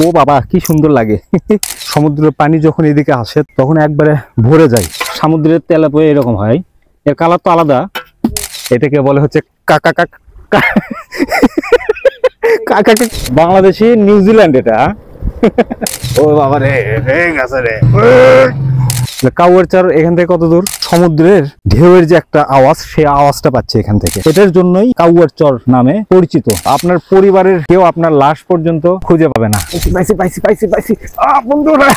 ও বাবা কি সুন্দর লাগে। সমুদ্রের পানি যখন এদিকে আসে তখন একবারে ভরে যায়। সমুদ্রের তেলাপিয়া এরকম হয়, এর কালার তো আলাদা। এটাকে বলে হচ্ছে কাকা কাকা কাকা। বাংলাদেশি নিউজিল্যান্ড এটা। ও বাবা রে, গেছে রে। কাউয়ার চর এখান থেকে কত দূর? সমুদ্রের ঢেউয়ের যে একটা আওয়াজ, সেই আওয়াজটা পাচ্ছে এখান থেকে। এটার জন্যই কাউয়ার চর নামে পরিচিত। আপনার পরিবারের কেউ আপনার লাশ পর্যন্ত খুঁজে পাবে না। পাইছি পাইছি পাইছি পাইছি বন্ধুরা।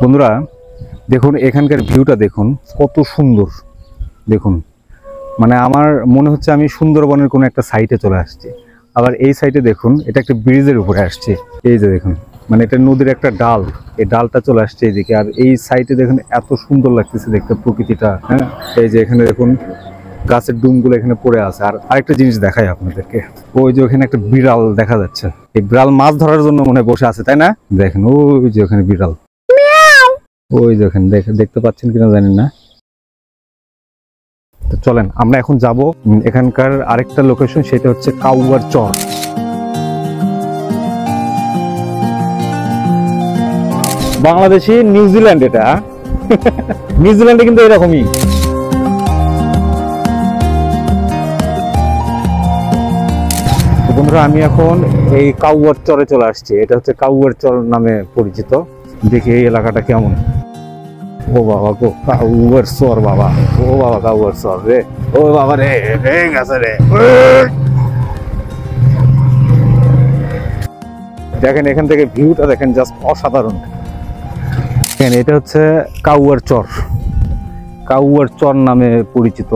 বন্ধুরা দেখুন এখানকার ভিউটা দেখুন কত সুন্দর। দেখুন মানে আমার মনে হচ্ছে আমি সুন্দরবনের কোনো একটা সাইটে চলে আসছি। আবার এই সাইডে দেখুন এটা একটা ব্রিজের উপরে আসছে। এই যে দেখুন মানে এটা নদীর একটা ডাল, এই ডালটা চলে আসছে এইদিকে। আর এই সাইডে দেখুন এত সুন্দর লাগতেছে দেখতে প্রকৃতিটা। হ্যাঁ এই যে এখানে দেখুন গাছের ডুমগুলো এখানে পড়ে আছে। আর আরেকটা জিনিস দেখাই আপনাদেরকে, ওই যে ওখানে একটা বিড়াল দেখা যাচ্ছে। এই বিড়াল মাছ ধরার জন্য মনে বসে আছে, তাই না? দেখেন ওই যে ওখানে বিড়াল, ওই যে ওখানে দেখতে পাচ্ছেন কিনা জানেন না। তো চলেন আমরা এখন যাব এখানকার আরেকটা লোকেশন, সেটা হচ্ছে কাউয়ার চর। বাংলাদেশি নিউজিল্যান্ড এটা। নিউজিল্যান্ডে কিন্তু এরকমই। বন্ধুরা আমি এখন এই কাউয়ার চরে চলে আসছি। এটা হচ্ছে কাউয়ার চর নামে পরিচিত। দেখি এই এলাকাটা কেমন। ও বাবা গো কাউয়ার চর বাবা, ও বাবা কাউয়ার চর রে, ও বাবা রে, গেছে রে। দেখেন এখান থেকে ভিউটা দেখেন, জাস্ট অসাধারণ। দেখেন এটা হচ্ছে কাউয়ার চর, কাউয়ার চর নামে পরিচিত।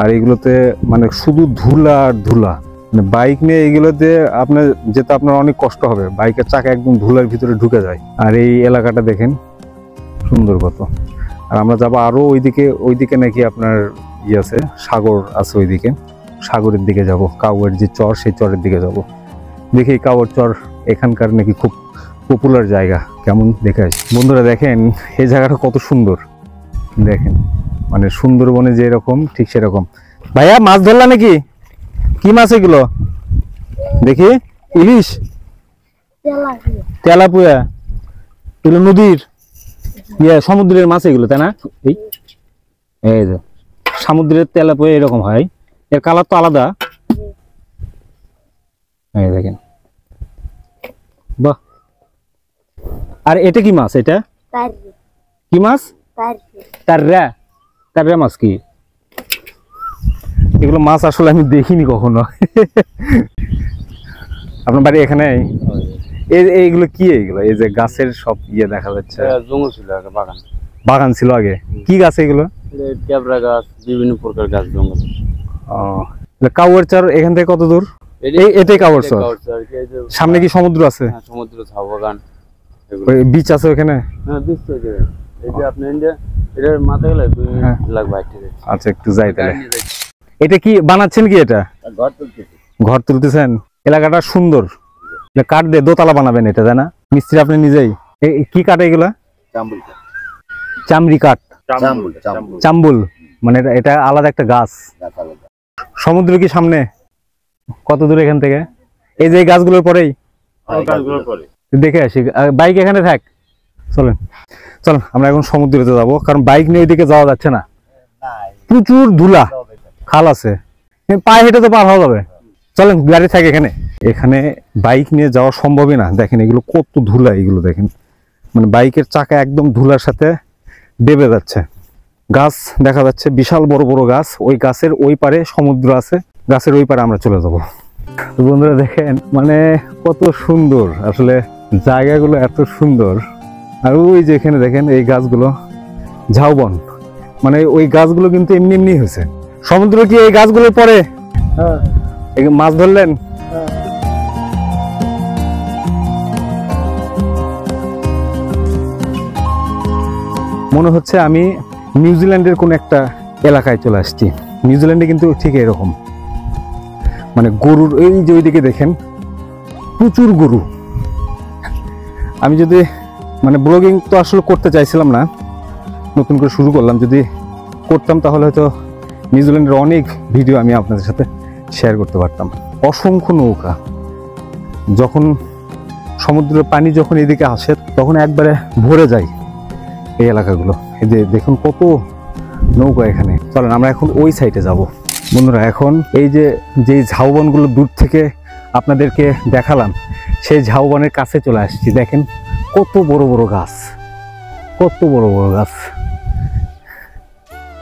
আর এগুলোতে মানে শুধু ধুলা আর ধুলা। মানে বাইক নিয়ে এগুলোতে আপনার যেতে আপনার অনেক কষ্ট হবে, বাইকের চাকা একদম ধুলার ভিতরে ঢুকে যায়। আর এই এলাকাটা দেখেন সুন্দর কত। আর আমরা যাবো আরো ওইদিকে নাকি আপনার ইয়ে আছে, সাগর আছে ওইদিকে, সাগরের দিকে যাব। কাউয়ার যে চর সেই চরের দিকে যাব। দেখি কাউয়ার চর এখানকার নাকি খুব পপুলার জায়গা, কেমন দেখে আসি। বন্ধুরা দেখেন এই জায়গাটা কত সুন্দর। দেখেন মানে সুন্দরবনে যে এরকম ঠিক সেরকম। ভাইয়া মাছ ধরলা নাকি? কি মাছ এগুলো? দেখি ইলিশ, তেলাপিয়া, এগুলো নদীর সমুদ্রের মাছ এগুলো, তাই না? এই যে সমুদ্রের তেলাপিয়া এরকম হয়, এর কালার তো আলাদা। এই দেখেন বাহ। আর এটা কি মাছ? এটা কি মাছ? তাররা। তাররা মাছ কি? এগুলো মাছ আসলে আমি দেখিনি কখনো। আপনার বাড়ি এখানে? এইগুলো কি? এইগুলো এই যে গাছের সব ইয়ে দেখা যাচ্ছে। জঙ্গল ছিল আগে, বাগান। বাগান ছিল আগে। কি গাছ এগুলো? ক্যাবরা গাছ, বিভিন্ন প্রকার গাছ জঙ্গল। কাউয়ার চর এখান থেকে কত দূর? এটাই কাউয়ার চর। সামনে কি সমুদ্র আছে? সমুদ্র, চা বাগান, বিচ আছে ওখানে? হ্যাঁ বিচ তো এই যে আপনি এটার মাথা গেলে 2 মিনিট লাগবে। আচ্ছা একটু যাই তাহলে। এটা কি বানাচ্ছেন কি? এটা ঘর তুলতেছি। ঘর তুলতেছেন? এলাকাটা সুন্দর। কাঠ দিয়ে দোতলা বানাবেন এটা, তাই না? মিস্ত্রি আপনি নিজেই? কি কাঠ এগুলা? চামড়ি কাঠ। চাম্বুল মানে এটা আলাদা একটা গাছ। সমুদ্র কি সামনে? কত দূর এখান থেকে? এই যে গাছগুলোর পরেই দেখে আসি। বাইক এখানে থাক। চলেন চলেন আমরা এখন সমুদ্রেতে যাবো, কারণ বাইক নিয়ে ওইদিকে যাওয়া যাচ্ছে না, প্রচুর ধুলা। খাল আছে, পায়ে হেঁটে তো পার হওয়া যাবে। চলেন গাড়ি থাকে এখানে। এখানে বাইক নিয়ে যাওয়া সম্ভবই না। দেখেন এগুলো কত ধুলা, এগুলো দেখেন মানে বাইকের চাকা একদম ধুলার সাথে ডেবে যাচ্ছে। গাছ দেখা যাচ্ছে, বিশাল বড় বড় গাছ। ওই গাছের ওই পারে সমুদ্র আছে, গাছের ওই পারে আমরা চলে যাব। বন্ধুরা দেখেন মানে কত সুন্দর আসলে জায়গাগুলো, এত সুন্দর। আর ওই যে এখানে দেখেন এই গাছগুলো ঝাউবন, মানে ওই গাছগুলো কিন্তু এমনি এমনি হয়েছে। সমুদ্র কি এই গাছগুলোর পরে? হ্যাঁ। মাছ ধরলেন? মনে হচ্ছে আমি নিউজিল্যান্ডের কোন একটা এলাকায় চলে আসছি। নিউজিল্যান্ডে কিন্তু ঠিক এরকম মানে গরুর, এই যে ওইদিকে দেখেন প্রচুর গরু। আমি যদি মানে ব্লগিং তো আসলে করতে চাইছিলাম না, নতুন করে শুরু করলাম, যদি করতাম তাহলে হয়তো নিউজিল্যান্ডের অনেক ভিডিও আমি আপনাদের সাথে শেয়ার করতে পারতাম। অসংখ্য নৌকা, যখন সমুদ্রের পানি যখন এদিকে আসে তখন একবারে ভরে যায় এই এলাকাগুলো। এই যে দেখুন কত নৌকা এখানে। চলেন আমরা এখন ওই সাইডে যাব বন্ধুরা। এখন এই যে ঝাউবনগুলো দূর থেকে আপনাদেরকে দেখালাম, সেই ঝাউবনের কাছে চলে আসছি। দেখেন কত বড় বড় গাছ, কত বড় বড় গাছ।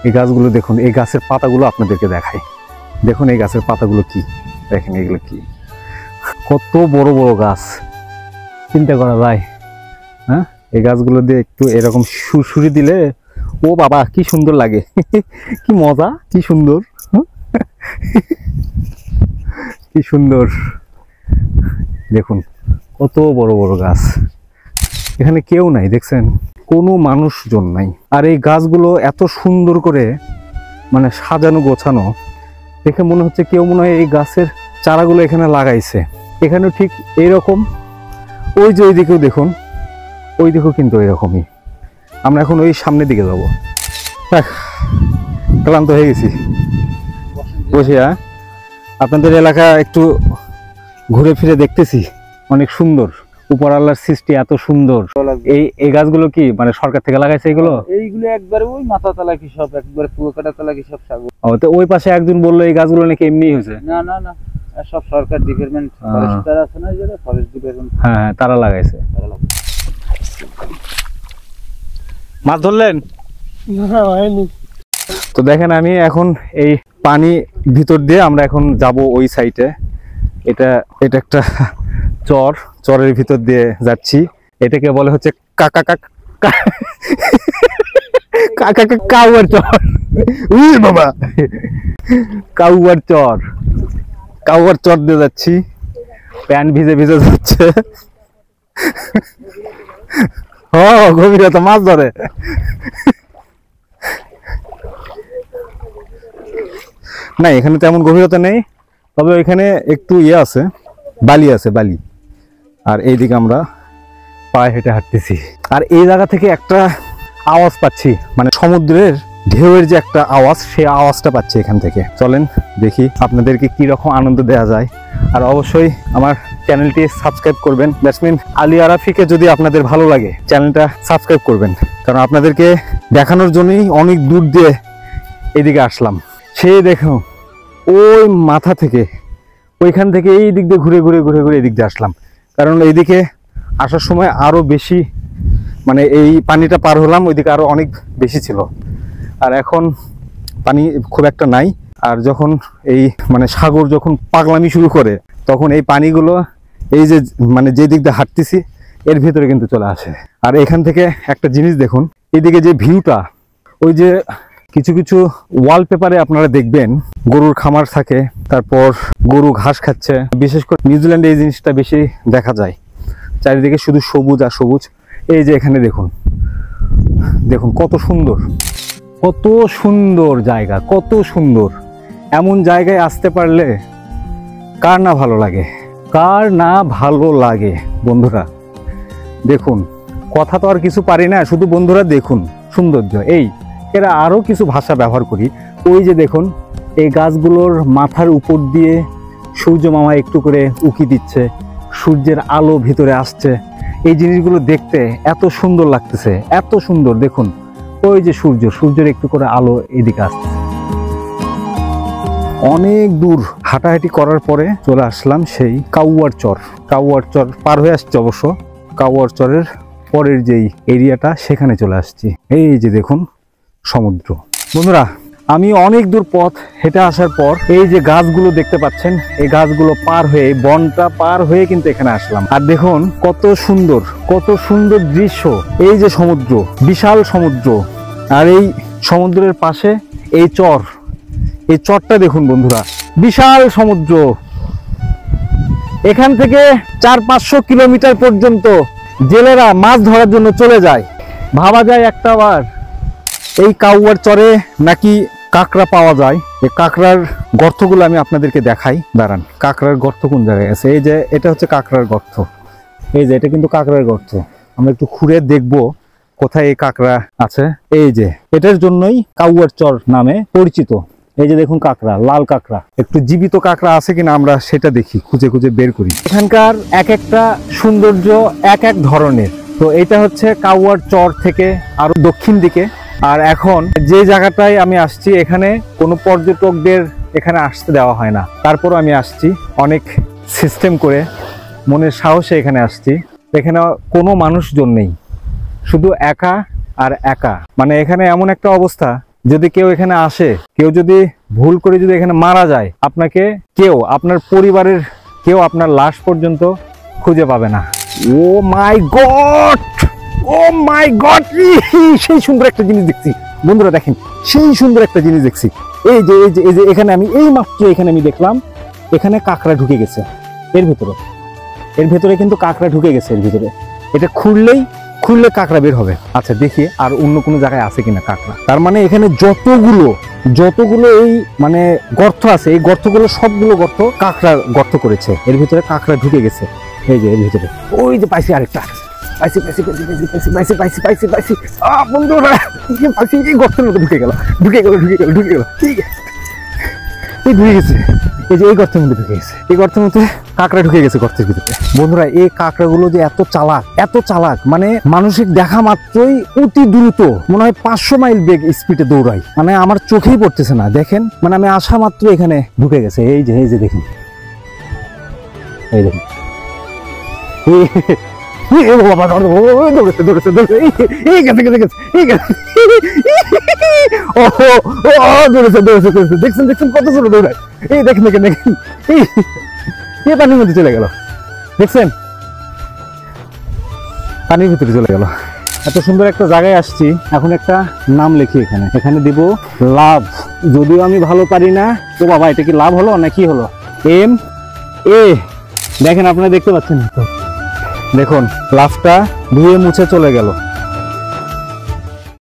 এই গাছগুলো দেখুন, এই গাছের পাতাগুলো আপনাদেরকে দেখাই। দেখুন এই গাছের পাতাগুলো কি, দেখেন এগুলো কি, কত বড় বড় গাছ। চিন্তা করা যায়? হ্যাঁ, এই গাছগুলো দিয়ে একটু এরকম সুরসুরি দিলে ও বাবা কি সুন্দর লাগে, কি মজা, কি সুন্দর, কি সুন্দর। দেখুন কত বড় বড় গাছ। এখানে কেউ নাই, দেখছেন, কোনো মানুষজন নাই। আর এই গাছগুলো এত সুন্দর করে মানে সাজানো গোছানো, দেখে মনে হচ্ছে কেউ মনে হয় এই গাছের চারাগুলো এখানে লাগাইছে। এখানেও ঠিক এইরকম, ওই যে ওই দিকেও দেখুন, ওই দিকেও কিন্তু এরকমই। আমরা এখন ওই সামনের দিকে যাবো। ক্লান্ত হয়ে গেছি বসে। আপনাদের এলাকা একটু ঘুরে ফিরে দেখতেছি, অনেক সুন্দর। উপর আল্লাহর সৃষ্টি এত সুন্দর। এই গাছগুলো কি মানে সরকার থেকে লাগাইছে এগুলো? এইগুলো একবারে ওই মাথা তলা কি সব, একবারে কুয়াকাটা তলা কি সব সাগর। তো ওই পাশে একজন বললো এই গাছগুলো নাকি এমনি হয়েছে। না না না, সব সরকার ডিপার্টমেন্ট, ফরেস্টার আছে না, যেটা ফরেস্ট ডিপার্টমেন্ট, হ্যাঁ হ্যাঁ তারা লাগাইছে। মাছ ধরলেন? না হয়নি। তো দেখেন আমি এখন এই পানি ভিতর দিয়ে আমরা এখন যাব ওই সাইডে। এটা একটা চরের ভিতর দিয়ে যাচ্ছি। এটাকে বলে হচ্ছে কাউয়ার চর। উই বাবা, কাউয়ার চর দিয়ে যাচ্ছি। প্যান্ট ভিজে ভিজে যাচ্ছে। গভীরতা, মাছ ধরে। না এখানে তেমন গভীরতা নেই, তবে এখানে একটু আছে, বালি আছে, বালি। আর এইদিকে আমরা পায়ে হেঁটে হাঁটতেছি। আর এই জায়গা থেকে একটা আওয়াজ পাচ্ছি, মানে সমুদ্রের ঢেউয়ের যে একটা আওয়াজ, সেই আওয়াজটা পাচ্ছি এখান থেকে। চলেন দেখি আপনাদেরকে কি রকম আনন্দ দেওয়া যায়। আর অবশ্যই আমার চ্যানেলটি সাবস্ক্রাইব করবেন। ব্যাটসম্যান আলী আরাফিকে যদি আপনাদের ভালো লাগে চ্যানেলটা সাবস্ক্রাইব করবেন, কারণ আপনাদেরকে দেখানোর জন্যই অনেক দূর দিয়ে এদিকে আসলাম। সে দেখো ওই মাথা থেকে, ওইখান থেকে এই দিক দিয়ে ঘুরে ঘুরে ঘুরে ঘুরে এদিক দিয়ে আসলাম, কারণ এইদিকে আসার সময় আরো বেশি, মানে এই পানিটা পার হলাম, ওইদিকে আরো অনেক বেশি ছিল। আর এখন পানি খুব একটা নাই। আর যখন এই মানে সাগর যখন পাগলামি শুরু করে, তখন এই পানিগুলো এই যে মানে যে দিক দিয়ে হাঁটতেছি এর ভিতরে কিন্তু চলে আসে। আর এখান থেকে একটা জিনিস দেখুন, এইদিকে যে ভিউটা, ওই যে কিছু কিছু ওয়ালপেপারে আপনারা দেখবেন গরুর খামার থাকে, তারপর গরু ঘাস খাচ্ছে। বিশেষ করে নিউজিল্যান্ডে এই জিনিসটা বেশি দেখা যায়, চারিদিকে শুধু সবুজ আর সবুজ। এই যে এখানে দেখুন, দেখুন কত সুন্দর, কত সুন্দর জায়গা, কত সুন্দর। এমন জায়গায় আসতে পারলে কার না ভালো লাগে, কার না ভালো লাগে বন্ধুরা। দেখুন, কথা তো আর কিছু পারি না, শুধু বন্ধুরা দেখুন সৌন্দর্য। এরা আরো কিছু ভাষা ব্যবহার করি। ওই যে দেখুন এই গাছগুলোর মাথার উপর দিয়ে সূর্য মামা একটু করে উকি দিচ্ছে, সূর্যের আলো ভিতরে আসছে। এই জিনিসগুলো দেখতে এত সুন্দর লাগতেছে, এত সুন্দর। দেখুন ওই যে সূর্যের একটু করে আলো এদিকে আসছে। অনেক দূর হাঁটাহাঁটি করার পরে চলে আসলাম সেই কাউয়ার চর পার হয়ে আসছে অবশ্য। কাউয়ার চরের পরের যেই এরিয়াটা, সেখানে চলে আসছি। এই যে দেখুন সমুদ্র। বন্ধুরা, আমি অনেক দূর পথ হেঁটে আসার পর এই যে গাছগুলো দেখতে পাচ্ছেন, এই গাছগুলো পার হয়ে, বনটা পার হয়ে কিন্তু এখানে আসলাম। আর দেখুন কত সুন্দর, কত সুন্দর দৃশ্য। এই যে সমুদ্র, বিশাল সমুদ্র, আর এই সমুদ্রের পাশে এই চরটা দেখুন বন্ধুরা, বিশাল সমুদ্র। এখান থেকে 400-500 কিলোমিটার পর্যন্ত জেলেরা মাছ ধরার জন্য চলে যায়। ভাবা যায় একটা বার এই কাউয়ার চরে নাকি কাঁকড়া পাওয়া যায়। এই কাঁকড়ার গর্তগুলো আমি আপনাদেরকে দেখাই, দাঁড়ান। কাঁকড়ার গর্ত কোন জায়গায় আছে? এই যে এটা হচ্ছে কাঁকড়ার গর্ত। এই যে এটা কিন্তু কাঁকড়ার গর্ত। আমরা একটু ঘুরে দেখবো কোথায় এই কাঁকড়া আছে। এই যে এটার জন্যই কাউয়ার চর নামে পরিচিত। এই যে দেখুন কাঁকড়া, লাল কাঁকড়া। একটু জীবিত কাঁকড়া আছে কিনা আমরা সেটা দেখি, খুঁজে খুঁজে বের করি। এখানকার এক একটা সৌন্দর্য এক এক ধরনের। তো এটা হচ্ছে কাউয়ার চর থেকে আরো দক্ষিণ দিকে। আর এখন যে জায়গাটায় আমি আসছি এখানে কোনো পর্যটকদের এখানে আসতে দেওয়া হয় না, তারপরও আমি আসছি অনেক সিস্টেম করে, মনের সাহসে এখানে আসছি। এখানে কোনো মানুষজন নেই, শুধু একা আর একা। মানে এখানে এমন একটা অবস্থা, যদি কেউ এখানে আসে, কেউ যদি ভুল করে যদি এখানে মারা যায়, আপনাকে কেউ, আপনার পরিবারের কেউ আপনার লাশ পর্যন্ত খুঁজে পাবে না। ও মাই গড, ও মাই গড, সেই সুন্দর একটা জিনিস দেখছি বন্ধুরা, দেখেন সেই সুন্দর একটা জিনিস দেখছি। এই যে এই যে এই যে এখানে আমি এই মাত্র এখানে আমি দেখলাম এখানে কাঁকড়া ঢুকে গেছে এর ভেতরে কিন্তু কাঁকড়া ঢুকে গেছে এর ভিতরে। এটা খুললে কাঁকড়া বের হবে। আচ্ছা দেখি আর অন্য কোনো জায়গায় আছে কিনা কাঁকড়া। তার মানে এখানে যতগুলো এই মানে গর্ত আছে, এই গর্তগুলো সবগুলো গর্ত কাঁকড়া গর্ত করেছে, এর ভিতরে কাঁকড়া ঢুকে গেছে। এই যে এর ভিতরে ওই যে পাইছি আরেকটা, পাইছি বন্ধুরা, পাইছি এই গর্তের মধ্যে ঢুকে গেল। ঠিক আছে, এই ঢুকে গেছে, এই যে এই গর্তের মধ্যে ঢুকে গেছে, এই গর্তের মধ্যে কাঁকড়া ঢুকে গেছে গর্তের ভিতরে। বন্ধুরা এই কাঁকড়াগুলো যে এত চালাক, মানে মানুষের দেখা মাত্রই অতি দ্রুত, মনে হয় 500 মাইল বেগ স্পিডে দৌড়ায়। মানে আমার চোখেই পড়তেছে না, দেখেন মানে আমি আসা মাত্র এখানে ঢুকে গেছে। এই যে দেখুন, এই দেখুন, দেখছেন কত ছোট দৌড়ায়। এই দেখেন এই পানির মধ্যে চলে গেল, দেখছেন পানির ভিতরে চলে গেল। এত সুন্দর একটা জায়গায় আসছি, এখন একটা নাম লিখি এখানে দিব লাভ। যদিও আমি ভালো পারি না, তো বাবা এটা কি লাভ হলো না কি হলো? MA, দেখেন আপনারা দেখতে পাচ্ছেন তো, দেখুন লাভটা ধুয়ে মুছে চলে গেল।